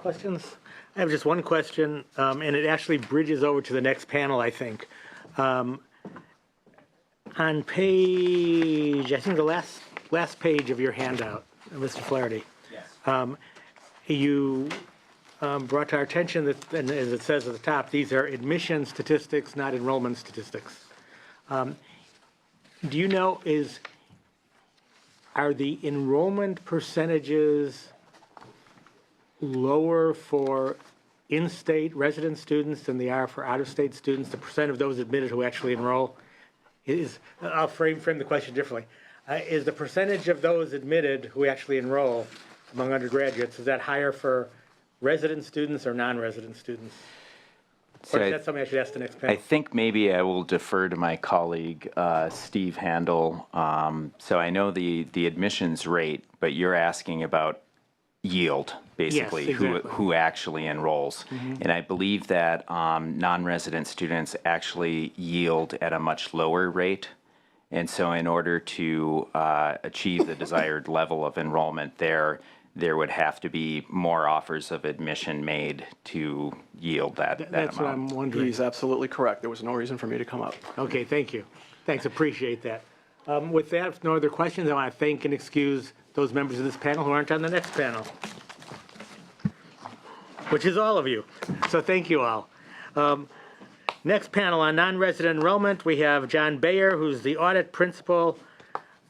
questions? I have just one question, and it actually bridges over to the next panel, I think. On page, I think the last page of your handout, Mr. Flaherty. Yes. You brought to our attention that, and as it says at the top, these are admission statistics, not enrollment statistics. Do you know, are the enrollment percentages lower for in-state resident students than they are for out-of-state students, the percent of those admitted who actually enroll? I'll frame the question differently. Is the percentage of those admitted who actually enroll among undergraduates, is that higher for resident students or non-resident students? Or is that something I should ask the next panel? I think maybe I will defer to my colleague, Steve Handel. So I know the admissions rate, but you're asking about yield, basically, yes, exactly. who actually enrolls. Mm-hmm. And I believe that non-resident students actually yield at a much lower rate. And so in order to achieve the desired level of enrollment there would have to be more offers of admission made to yield that That's amount. what I'm wondering. He's absolutely correct. There was no reason for me to come up. Okay, thank you. Thanks, appreciate that. With that, if no other questions, I want to thank and excuse those members of this panel who aren't on the next panel, which is all of you. So thank you all. Next panel on non-resident enrollment, we have John Bayer, who's the audit principal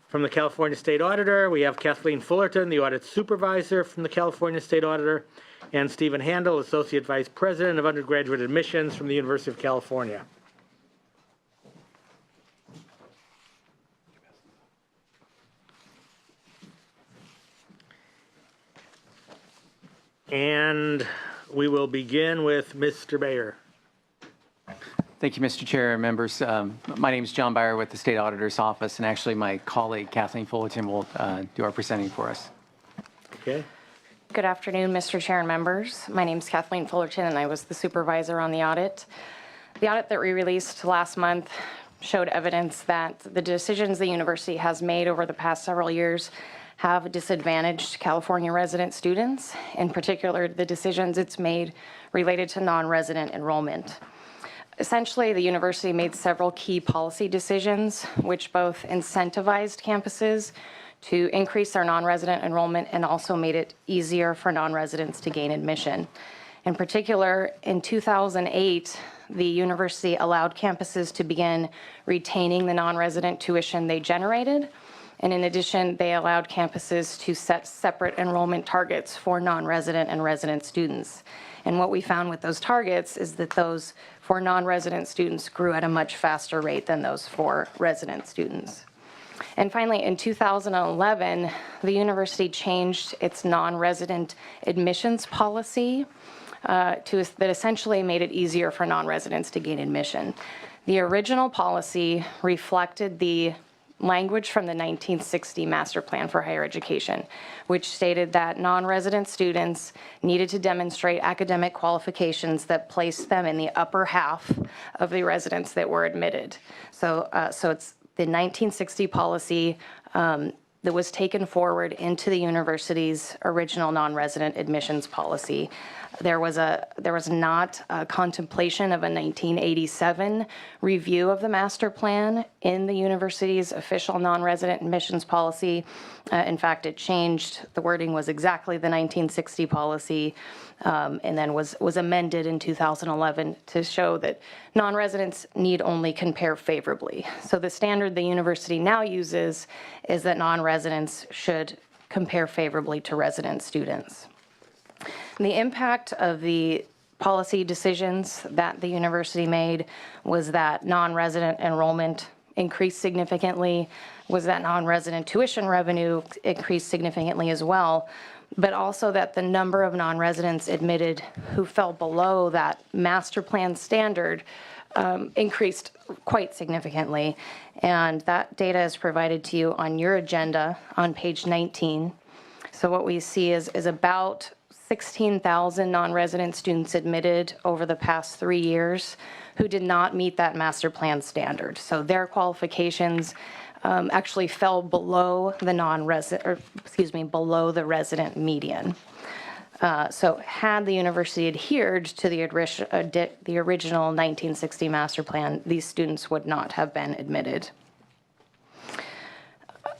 from the California State Auditor. We have Kathleen Fullerton, the audit supervisor from the California State Auditor, and Stephen Handel, associate vice president of undergraduate admissions from the University of California. And we will begin with Mr. Bayer. Thank you, Mr. Chair and members. My name is John Bayer with the State Auditor's Office, and actually my colleague Kathleen Fullerton will do our presenting for us. Okay. Good afternoon, Mr. Chair and members. My name is Kathleen Fullerton, and I was the supervisor on the audit. The audit that we released last month showed evidence that the decisions the university has made over the past several years have disadvantaged California resident students, in particular the decisions it's made related to non-resident enrollment. Essentially, the university made several key policy decisions which both incentivized campuses to increase their non-resident enrollment and also made it easier for non-residents to gain admission. In particular, in 2008, the university allowed campuses to begin retaining the non-resident tuition they generated. And in addition, they allowed campuses to set separate enrollment targets for non-resident and resident students. And what we found with those targets is that those for non-resident students grew at a much faster rate than those for resident students. And finally, in 2011, the university changed its non-resident admissions policy that essentially made it easier for non-residents to gain admission. The original policy reflected the language from the 1960 Master Plan for Higher Education, which stated that non-resident students needed to demonstrate academic qualifications that placed them in the upper half of the residents that were admitted. So it's the 1960 policy that was taken forward into the university's original non-resident admissions policy. There was not a contemplation of a 1987 review of the master plan in the university's official non-resident admissions policy. In fact, it changed. The wording was exactly the 1960 policy, and then was amended in 2011 to show that non-residents need only compare favorably. So the standard the university now uses is that non-residents should compare favorably to resident students. The impact of the policy decisions that the university made was that non-resident enrollment increased significantly, was that non-resident tuition revenue increased significantly as well, but also that the number of non-residents admitted who fell below that master plan standard increased quite significantly. And that data is provided to you on your agenda on page 19. So what we see is about 16,000 non-resident students admitted over the past 3 years who did not meet that master plan standard. So their qualifications actually fell below the below the resident median. So had the university adhered to the original 1960 master plan, these students would not have been admitted.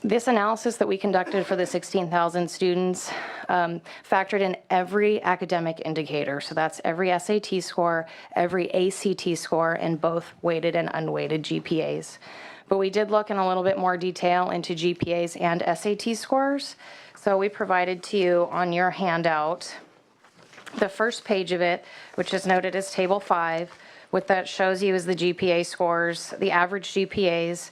This analysis that we conducted for the 16,000 students factored in every academic indicator. So that's every SAT score, every ACT score, and both weighted and unweighted GPAs. But we did look in a little bit more detail into GPAs and SAT scores. So we provided to you on your handout the first page of it, which is noted as Table 5. What that shows you is the GPA scores, the average GPAs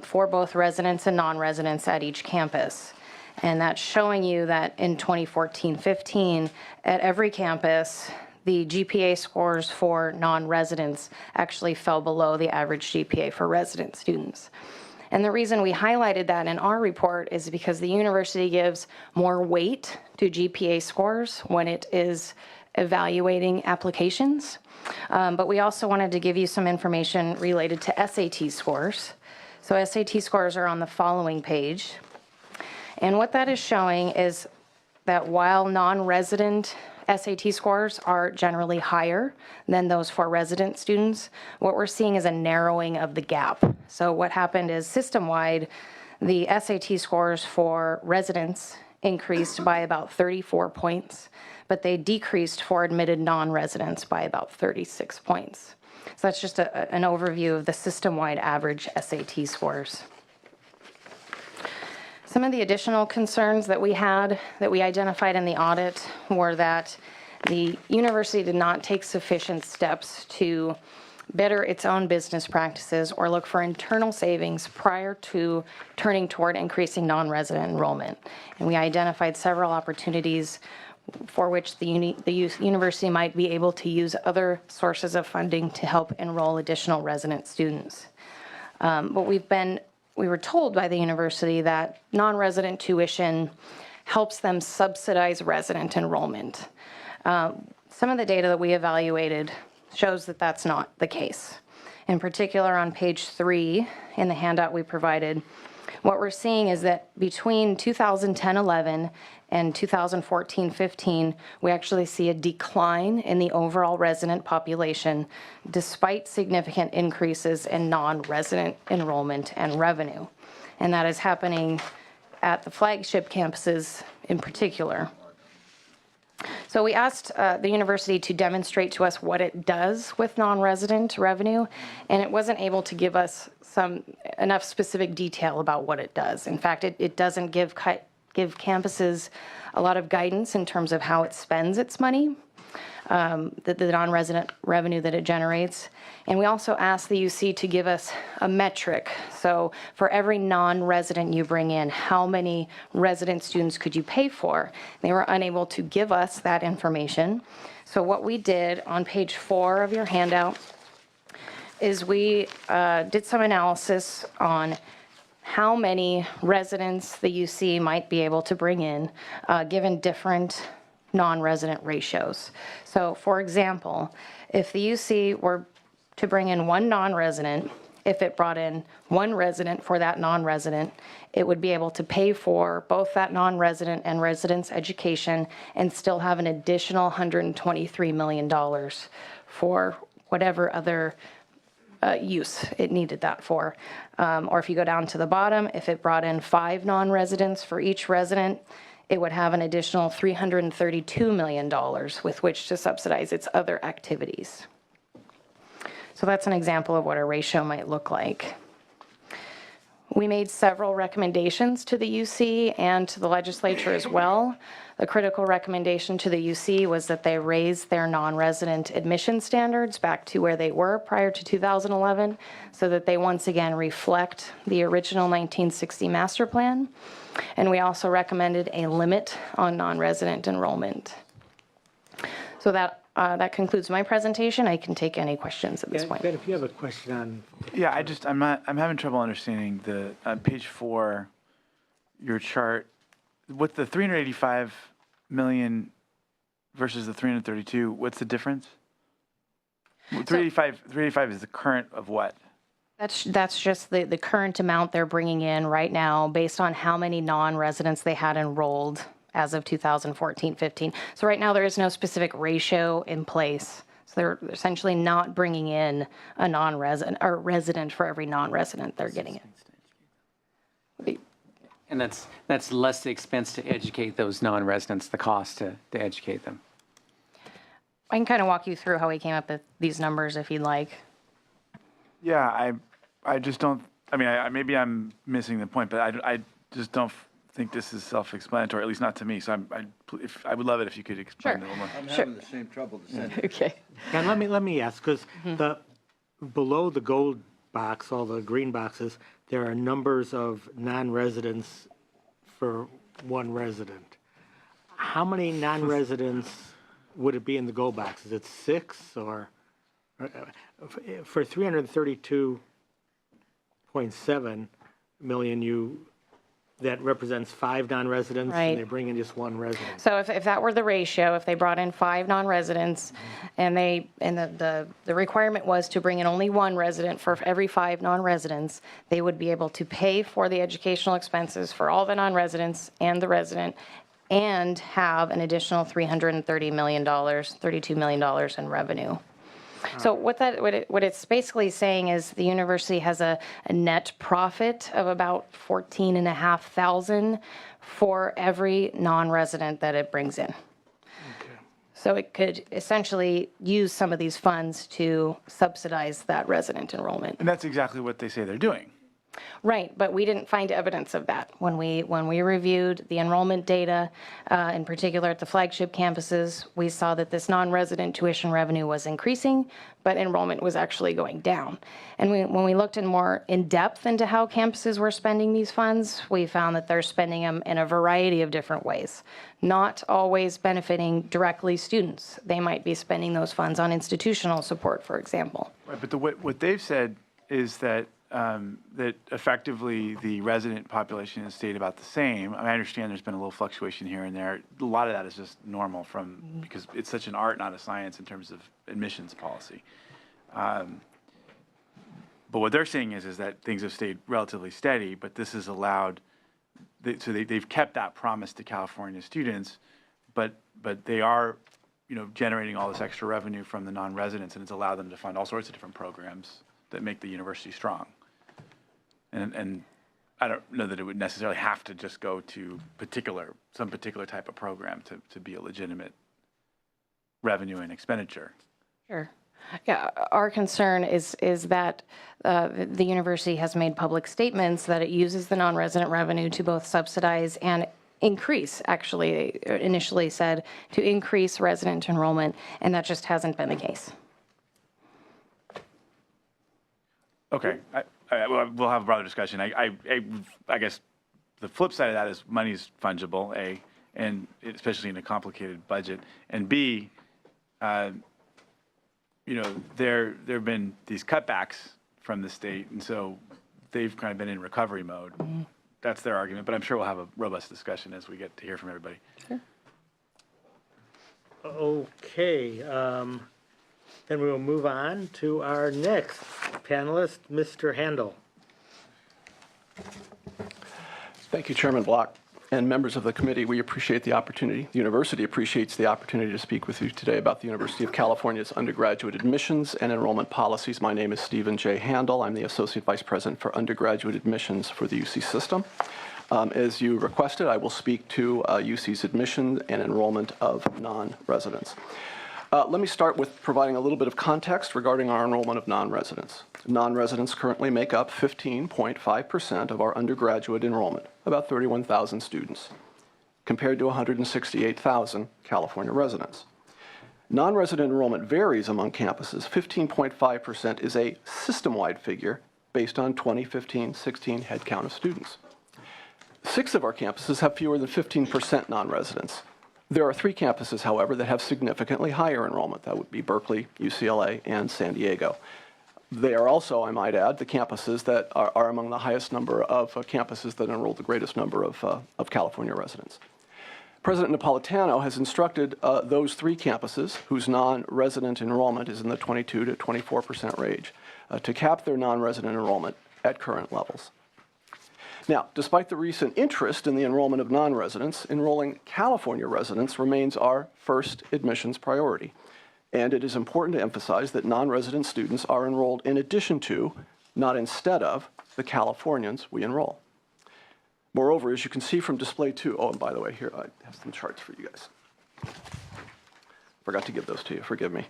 for both residents and non-residents at each campus. And that's showing you that in 2014-15, at every campus, the GPA scores for non-residents actually fell below the average GPA for resident students. And the reason we highlighted that in our report is because the university gives more weight to GPA scores when it is evaluating applications. But we also wanted to give you some information related to SAT scores. So SAT scores are on the following page. And what that is showing is that while non-resident SAT scores are generally higher than those for resident students, what we're seeing is a narrowing of the gap. So what happened is system-wide, the SAT scores for residents increased by about 34 points, but they decreased for admitted non-residents by about 36 points. So that's just an overview of the system-wide average SAT scores. Some of the additional concerns that we had, that we identified in the audit, were that the university did not take sufficient steps to better its own business practices or look for internal savings prior to turning toward increasing non-resident enrollment. And we identified several opportunities for which the university might be able to use other sources of funding to help enroll additional resident students. But we were told by the university that non-resident tuition helps them subsidize resident enrollment. Some of the data that we evaluated shows that that's not the case. In particular, on page 3 in the handout we provided, what we're seeing is that between 2010-11 and 2014-15, we actually see a decline in the overall resident population despite significant increases in non-resident enrollment and revenue. And that is happening at the flagship campuses in particular. So we asked the university to demonstrate to us what it does with non-resident revenue, and it wasn't able to give us enough specific detail about what it does. In fact, it doesn't give campuses a lot of guidance in terms of how it spends its money, the non-resident revenue that it generates. And we also asked the UC to give us a metric. So for every non-resident you bring in, how many resident students could you pay for? They were unable to give us that information. So what we did on page 4 of your handout is we did some analysis on how many residents the UC might be able to bring in given different non-resident ratios. So for example, if the UC were to bring in one non-resident, if it brought in one resident for that non-resident, it would be able to pay for both that non-resident and resident's education and still have an additional $123 million for whatever other use it needed that for. Or if you go down to the bottom, if it brought in 5 non-residents for each resident, it would have an additional $332 million with which to subsidize its other activities. So that's an example of what a ratio might look like. We made several recommendations to the UC and to the legislature as well. The critical recommendation to the UC was that they raise their non-resident admission standards back to where they were prior to 2011 so that they once again reflect the original 1960 master plan. And we also recommended a limit on non-resident enrollment. So that concludes my presentation. I can take any questions at this point. Ben, if you have a question on... Yeah, I'm having trouble understanding the, on page 4, your chart, with the 385 million versus the 332, what's the difference? 385 is the current of what? That's just the current amount they're bringing in right now based on how many non-residents they had enrolled as of 2014-15. So right now, there is no specific ratio in place. So they're essentially not bringing in a non-resident or resident for every non-resident they're getting in. And that's less the expense to educate those non-residents, the cost to educate them. I can kind of walk you through how we came up with these numbers if you'd like. Yeah, I just don't, I mean, maybe I'm missing the point, but I just don't think this is self-explanatory, at least not to me. So I would love it if you could explain it a little more. I'm having the same trouble to send it. Okay. And let me ask, because below the gold box, all the green boxes, there are numbers of non-residents for one resident. How many non-residents would it be in the gold box? Is it 6 or for 332.7 million, that represents 5 non-residents, Right. and they bring in just 1 resident. So if that were the ratio, if they brought in 5 non-residents and the requirement was to bring in only 1 resident for every 5 non-residents, they would be able to pay for the educational expenses for all the non-residents and the resident and have an additional $330 million, $32 million in revenue. So what it's basically saying is the university has a net profit of about $14,500 for every non-resident that it brings in. So it could essentially use some of these funds to subsidize that resident enrollment. And that's exactly what they say they're doing. Right, but we didn't find evidence of that. When we reviewed the enrollment data, in particular at the flagship campuses, we saw that this non-resident tuition revenue was increasing, but enrollment was actually going down. And when we looked more in depth into how campuses were spending these funds, we found that they're spending them in a variety of different ways, not always benefiting directly students. They might be spending those funds on institutional support, for example. Right, but what they've said is that that effectively the resident population has stayed about the same. I understand there's been a little fluctuation here and there. A lot of that is just normal because it's such an art, not a science in terms of admissions policy. But what they're saying is that things have stayed relatively steady, but this has allowed, they've kept that promise to California students, but they are, generating all this extra revenue from the non-residents, and it's allowed them to fund all sorts of different programs that make the university strong. And I don't know that it would necessarily have to just go to some particular type of program to be a legitimate revenue and expenditure. Sure. Yeah, our concern is that the university has made public statements that it uses the non-resident revenue to both subsidize and increase, actually, initially said, to increase resident enrollment, and that just hasn't been the case. Okay, we'll have a broader discussion. I guess the flip side of that is money's fungible, A, and especially in a complicated budget, and B, there have been these cutbacks from the state, and so they've kind of been in recovery mode. Mm-hmm. That's their argument, but I'm sure we'll have a robust discussion as we get to hear from everybody. Sure. Okay, then we will move on to our next panelist, Mr. Handel. Thank you, Chairman Block, and members of the committee. We appreciate the opportunity. The university appreciates the opportunity to speak with you today about the University of California's undergraduate admissions and enrollment policies. My name is Stephen J. Handel. I'm the Associate Vice President for Undergraduate Admissions for the UC system. As you requested, I will speak to UC's admission and enrollment of non-residents. Let me start with providing a little bit of context regarding our enrollment of non-residents. Non-residents currently make up 15.5% of our undergraduate enrollment, about 31,000 students, compared to 168,000 California residents. Non-resident enrollment varies among campuses. 15.5% is a system-wide figure based on 2015-16 headcount of students. 6 of our campuses have fewer than 15% non-residents. There are 3 campuses, however, that have significantly higher enrollment. That would be Berkeley, UCLA, and San Diego. They are also, I might add, the campuses that are among the highest number of campuses that enroll the greatest number of California residents. President Napolitano has instructed those 3 campuses, whose non-resident enrollment is in the 22 to 24% range, to cap their non-resident enrollment at current levels. Now, despite the recent interest in the enrollment of non-residents, enrolling California residents remains our first admissions priority. And it is important to emphasize that non-resident students are enrolled in addition to, not instead of, the Californians we enroll. Moreover, as you can see from display 2, oh, and by the way, here I have some charts for you guys. Forgot to give those to you, forgive me.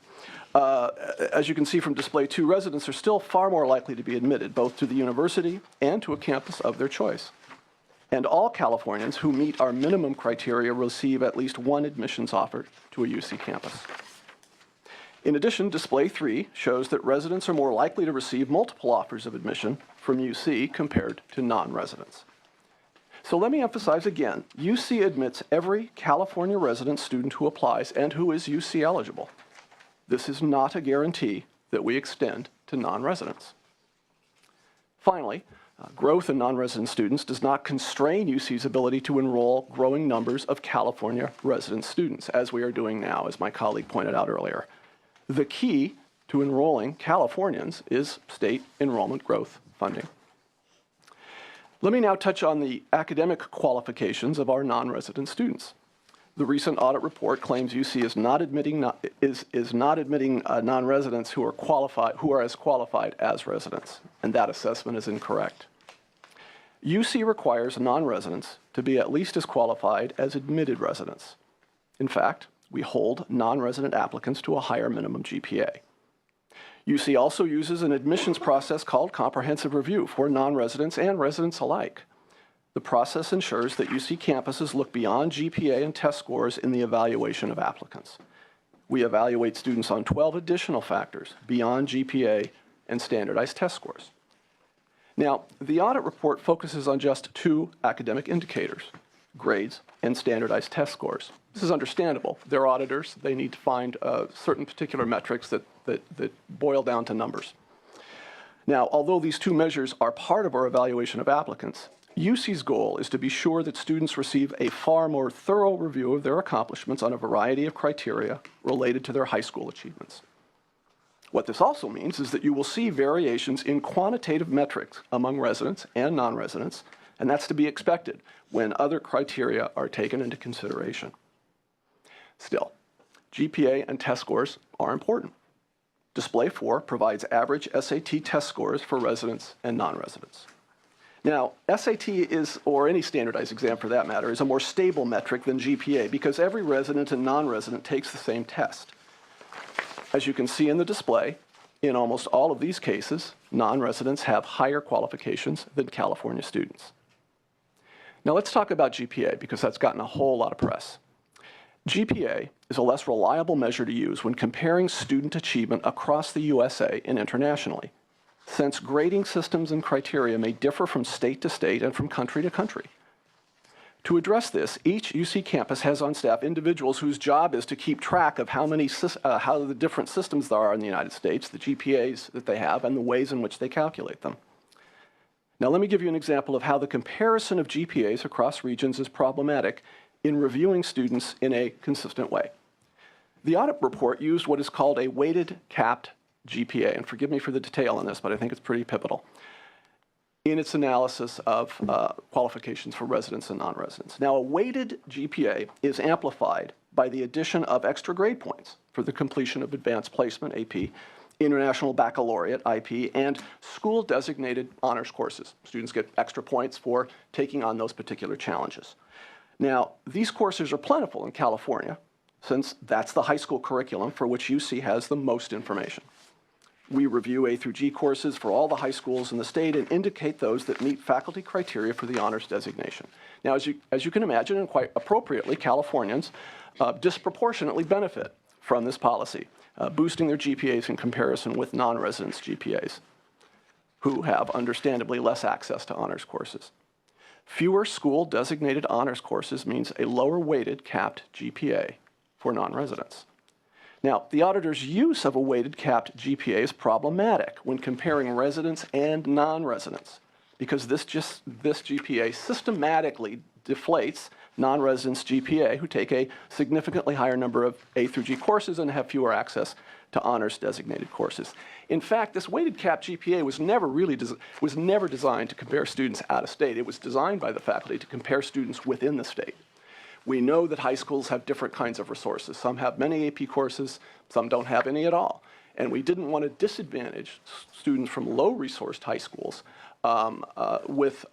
As you can see from display 2, residents are still far more likely to be admitted, both to the university and to a campus of their choice. And all Californians who meet our minimum criteria receive at least one admissions offer to a UC campus. In addition, display 3 shows that residents are more likely to receive multiple offers of admission from UC compared to non-residents. So let me emphasize again, UC admits every California resident student who applies and who is UC eligible. This is not a guarantee that we extend to non-residents. Finally, growth in non-resident students does not constrain UC's ability to enroll growing numbers of California resident students, as we are doing now, as my colleague pointed out earlier. The key to enrolling Californians is state enrollment growth funding. Let me now touch on the academic qualifications of our non-resident students. The recent audit report claims UC is not admitting non-residents who are as qualified as residents, and that assessment is incorrect. UC requires non-residents to be at least as qualified as admitted residents. In fact, we hold non-resident applicants to a higher minimum GPA. UC also uses an admissions process called comprehensive review for non-residents and residents alike. The process ensures that UC campuses look beyond GPA and test scores in the evaluation of applicants. We evaluate students on 12 additional factors beyond GPA and standardized test scores. Now, the audit report focuses on just 2 academic indicators, grades and standardized test scores. This is understandable. They're auditors. They need to find certain particular metrics that boil down to numbers. Now, although these 2 measures are part of our evaluation of applicants, UC's goal is to be sure that students receive a far more thorough review of their accomplishments on a variety of criteria related to their high school achievements. What this also means is that you will see variations in quantitative metrics among residents and non-residents, and that's to be expected when other criteria are taken into consideration. Still, GPA and test scores are important. Display 4 provides average SAT test scores for residents and non-residents. Now, SAT is, or any standardized exam for that matter, is a more stable metric than GPA because every resident and non-resident takes the same test. As you can see in the display, in almost all of these cases, non-residents have higher qualifications than California students. Now let's talk about GPA because that's gotten a whole lot of press. GPA is a less reliable measure to use when comparing student achievement across the USA and internationally, since grading systems and criteria may differ from state to state and from country to country. To address this, each UC campus has on staff individuals whose job is to keep track of how the different systems there are in the United States, the GPAs that they have, and the ways in which they calculate them. Now let me give you an example of how the comparison of GPAs across regions is problematic in reviewing students in a consistent way. The audit report used what is called a weighted capped GPA, and forgive me for the detail on this, but I think it's pretty pivotal, in its analysis of qualifications for residents and non-residents. Now, a weighted GPA is amplified by the addition of extra grade points for the completion of advanced placement, AP, International Baccalaureate, IP, and school-designated honors courses. Students get extra points for taking on those particular challenges. Now, these courses are plentiful in California, since that's the high school curriculum for which UC has the most information. We review A through G courses for all the high schools in the state and indicate those that meet faculty criteria for the honors designation. Now, as you can imagine, and quite appropriately, Californians disproportionately benefit from this policy, boosting their GPAs in comparison with non-residents' GPAs, who have understandably less access to honors courses. Fewer school-designated honors courses means a lower weighted capped GPA for non-residents. Now, the auditor's use of a weighted capped GPA is problematic when comparing residents and non-residents because this GPA systematically deflates non-residents GPA who take a significantly higher number of A through G courses and have fewer access to honors designated courses. In fact, this weighted cap GPA was never designed to compare students out of state. It was designed by the faculty to compare students within the state. We know that high schools have different kinds of resources. Some have many AP courses, some don't have any at all. And we didn't want to disadvantage students from low-resourced high schools with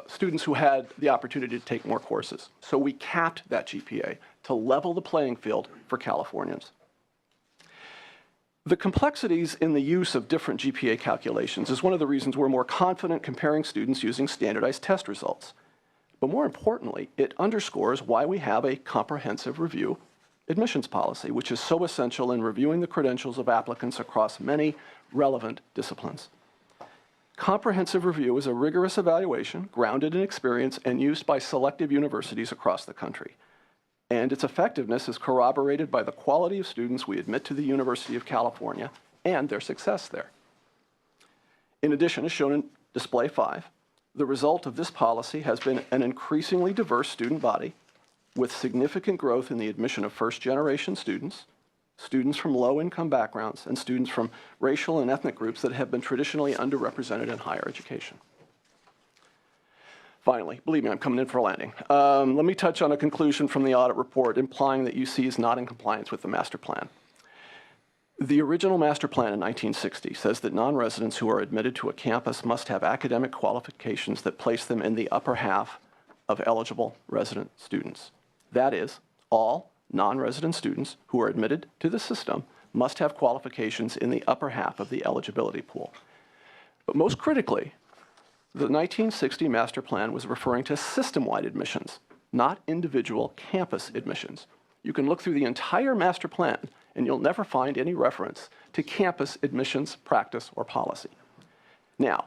students who had the opportunity to take more courses. So we capped that GPA to level the playing field for Californians. The complexities in the use of different GPA calculations is one of the reasons we're more confident comparing students using standardized test results. But more importantly, it underscores why we have a comprehensive review admissions policy, which is so essential in reviewing the credentials of applicants across many relevant disciplines. Comprehensive review is a rigorous evaluation grounded in experience and used by selective universities across the country. And its effectiveness is corroborated by the quality of students we admit to the University of California and their success there. In addition, as shown in Display 5, the result of this policy has been an increasingly diverse student body with significant growth in the admission of first-generation students, students from low-income backgrounds, and students from racial and ethnic groups that have been traditionally underrepresented in higher education. Finally, believe me, I'm coming in for a landing. Let me touch on a conclusion from the audit report implying that UC is not in compliance with the master plan. The original master plan in 1960 says that non-residents who are admitted to a campus must have academic qualifications that place them in the upper half of eligible resident students. That is, all non-resident students who are admitted to the system must have qualifications in the upper half of the eligibility pool. But most critically, the 1960 master plan was referring to system-wide admissions, not individual campus admissions. You can look through the entire master plan and you'll never find any reference to campus admissions practice or policy. Now,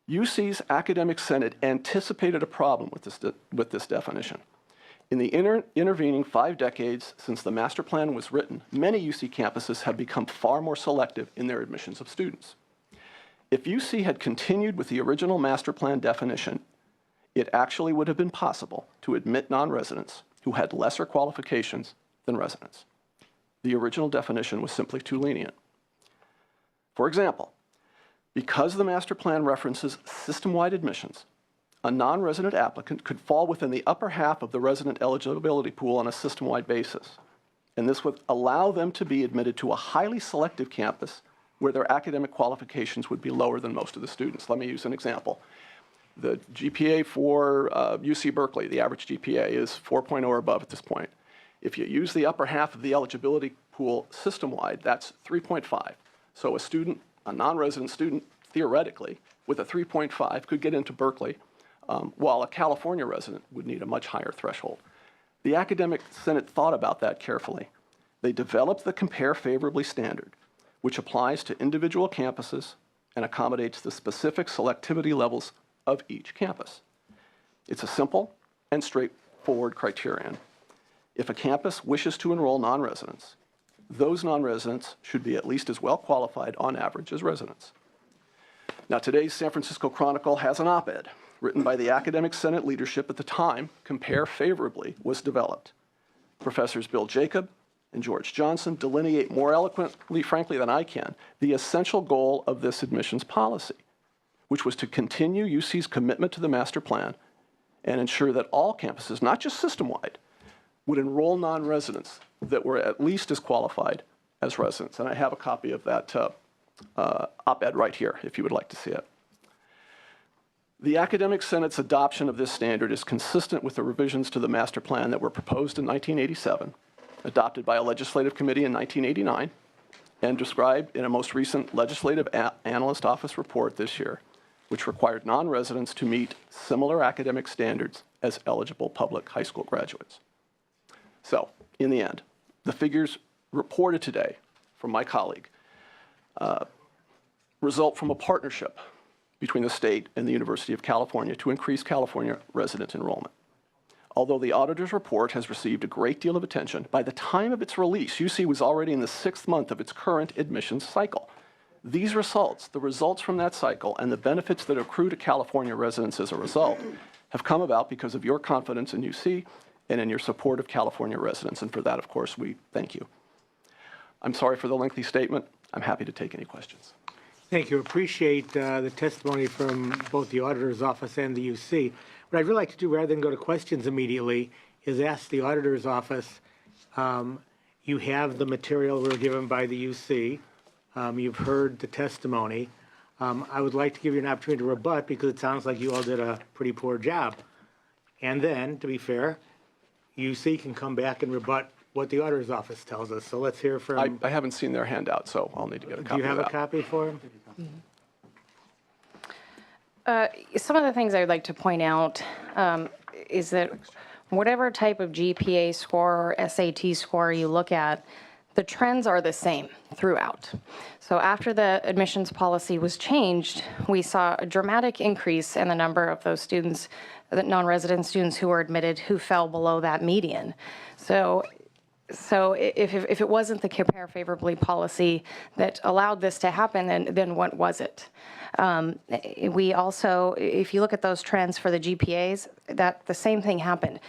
UC's Academic Senate anticipated a problem with this definition. In the intervening 5 decades since the master plan was written, many UC campuses have become far more selective in their admissions of students. If UC had continued with the original master plan definition, it actually would have been possible to admit non-residents who had lesser qualifications than residents. The original definition was simply too lenient. For example, because the master plan references system-wide admissions, a non-resident applicant could fall within the upper half of the resident eligibility pool on a system-wide basis. And this would allow them to be admitted to a highly selective campus where their academic qualifications would be lower than most of the students. Let me use an example. The GPA for UC Berkeley, the average GPA is 4.0 or above at this point. If you use the upper half of the eligibility pool system-wide, that's 3.5. So a student, a non-resident student, theoretically, with a 3.5 could get into Berkeley, while a California resident would need a much higher threshold. The Academic Senate thought about that carefully. They developed the Compare Favorably standard, which applies to individual campuses and accommodates the specific selectivity levels of each campus. It's a simple and straightforward criterion. If a campus wishes to enroll non-residents, those non-residents should be at least as well qualified on average as residents. Now, today's San Francisco Chronicle has an op-ed written by the Academic Senate leadership at the time Compare Favorably was developed. Professors Bill Jacob and George Johnson delineate more eloquently, frankly, than I can, the essential goal of this admissions policy, which was to continue UC's commitment to the master plan and ensure that all campuses, not just system-wide, would enroll non-residents that were at least as qualified as residents. And I have a copy of that op-ed right here, if you would like to see it. The Academic Senate's adoption of this standard is consistent with the revisions to the master plan that were proposed in 1987, adopted by a legislative committee in 1989, and described in a most recent Legislative Analyst Office report this year, which required non-residents to meet similar academic standards as eligible public high school graduates. So, in the end, the figures reported today from my colleague result from a partnership between the state and the University of California to increase California resident enrollment. Although the auditor's report has received a great deal of attention, by the time of its release, UC was already in the 6th month of its current admissions cycle. These results, the results from that cycle, and the benefits that accrue to California residents as a result, have come about because of your confidence in UC and in your support of California residents. And for that, of course, we thank you. I'm sorry for the lengthy statement. I'm happy to take any questions. Thank you. Appreciate the testimony from both the auditor's office and the UC. What I'd really like to do, rather than go to questions immediately, is ask the auditor's office. You have the material we were given by the UC. You've heard the testimony. I would like to give you an opportunity to rebut because it sounds like you all did a pretty poor job. And then, to be fair, UC can come back and rebut what the auditor's office tells us. So let's hear from. I haven't seen their handout, so I'll need to get a copy Do you have of a that. copy for him? Some of the things I would like to point out is that whatever type of GPA score or SAT score you look at, the trends are the same throughout. So after the admissions policy was changed, we saw a dramatic increase in the number of those students, the non-resident students who were admitted who fell below that median. So if it wasn't the compare favorably policy that allowed this to happen, then what was it? We also, if you look at those trends for the GPAs, that the same thing happened.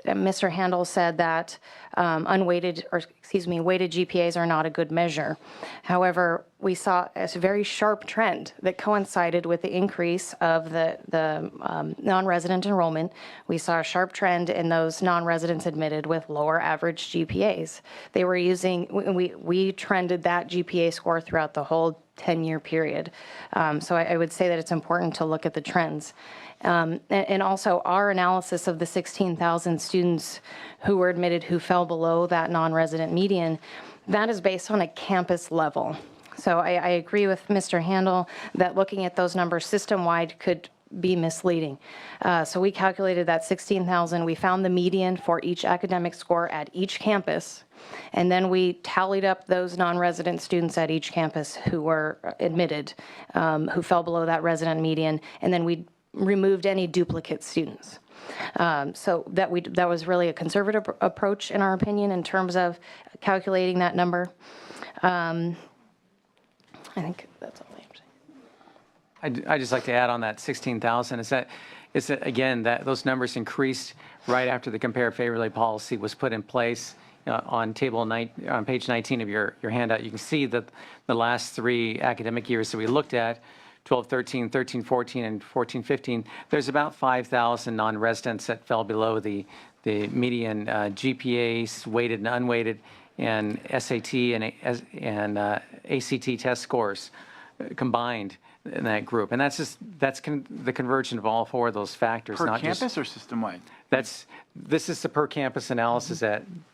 Mr. Handel said that weighted GPAs are not a good measure. However, we saw a very sharp trend that coincided with the increase of the non-resident enrollment. We saw a sharp trend in those non-residents admitted with lower average GPAs. They were using, we trended that GPA score throughout the whole 10-year period. So I would say that it's important to look at the trends. And also our analysis of the 16,000 students who were admitted who fell below that non-resident median, that is based on a campus level. So I agree with Mr. Handel that looking at those numbers system-wide could be misleading. So we calculated that 16,000. We found the median for each academic score at each campus. And then we tallied up those non-resident students at each campus who were admitted, who fell below that resident median. And then we removed any duplicate students. So that was really a conservative approach, in our opinion, in terms of calculating that number. I think that's all I have to say. I'd just like to add on that 16,000 is that again, that those numbers increased right after the compare favorably policy was put in place. On page 19 of your handout, you can see that the last 3 academic years that we looked at, 12-13, 13-14, and 14-15, there's about 5,000 non-residents that fell below the median GPAs, weighted and unweighted, and SAT and ACT test scores combined in that group. And that's the conversion of all 4 of those factors. Per not campus just, or system-wide? This is the per campus analysis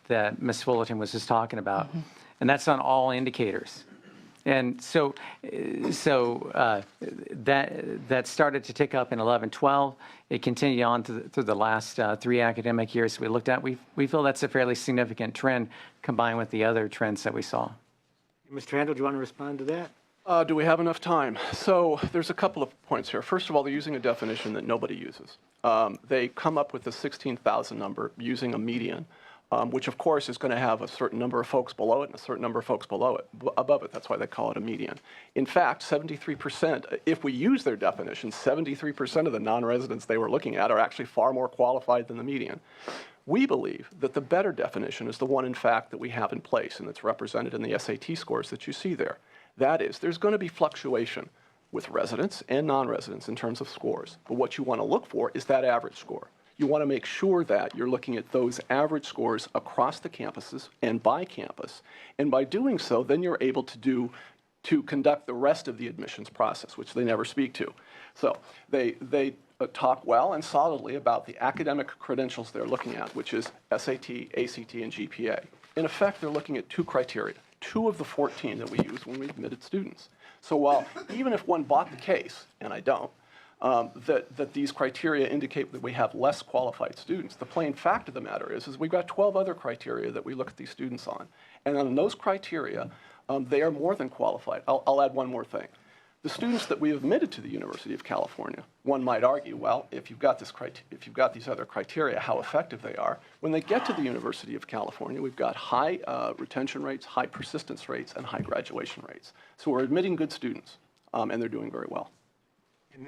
that Ms. Fullerton was just talking about. Mm-hmm. And that's on all indicators. And so that started to tick up in 11-12. It continued on through the last 3 academic years we looked at. We feel that's a fairly significant trend combined with the other trends that we saw. Mr. Handel, do you want to respond to that? Do we have enough time? So there's a couple of points here. First of all, they're using a definition that nobody uses. They come up with the 16,000 number using a median, which of course is going to have a certain number of folks below it and a certain number of folks above it. That's why they call it a median. In fact, 73%, if we use their definition, 73% of the non-residents they were looking at are actually far more qualified than the median. We believe that the better definition is the one, in fact, that we have in place and that's represented in the SAT scores that you see there. That is, there's going to be fluctuation with residents and non-residents in terms of scores. But what you want to look for is that average score. You want to make sure that you're looking at those average scores across the campuses and by campus. And by doing so, then you're able to conduct the rest of the admissions process, which they never speak to. So they talk well and solidly about the academic credentials they're looking at, which is SAT, ACT, and GPA. In effect, they're looking at 2 criteria. 2 of the 14 that we use when we admitted students. So while even if one bought the case, and I don't, that these criteria indicate that we have less qualified students, the plain fact of the matter is we've got 12 other criteria that we look at these students on. And on those criteria, they are more than qualified. I'll add one more thing. The students that we have admitted to the University of California, one might argue, well, if you've got these other criteria, how effective they are. When they get to the University of California, we've got high retention rates, high persistence rates, and high graduation rates. So we're admitting good students, and they're doing very well.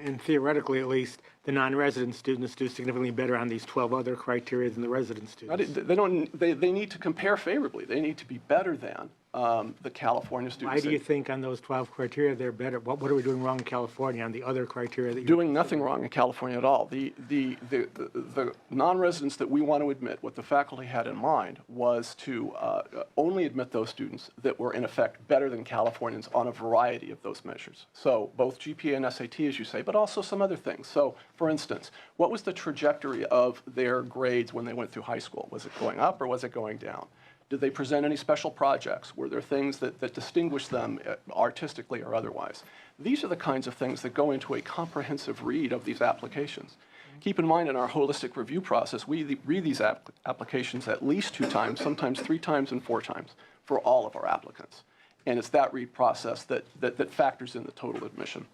And theoretically, at least, the non-resident students do significantly better on these 12 other criteria than the resident students. They need to compare favorably. They need to be better than the California Why students. do you think on those 12 criteria they're better? What are we doing wrong in California on the other criteria that you're Doing nothing wrong in California at all. The non-residents that we want to admit, what the faculty had in mind was to only admit those students that were in effect better than Californians on a variety of those measures. So both GPA and SAT, as you say, but also some other things. So for instance, what was the trajectory of their grades when they went through high school? Was it going up or was it going down? Did they present any special projects? Were there things that distinguished them artistically or otherwise? These are the kinds of things that go into a comprehensive read of these applications. Keep in mind, in our holistic review process, we read these applications at least 2 times, sometimes 3 times and 4 times for all of our applicants. And it's that read process that factors in the total admission.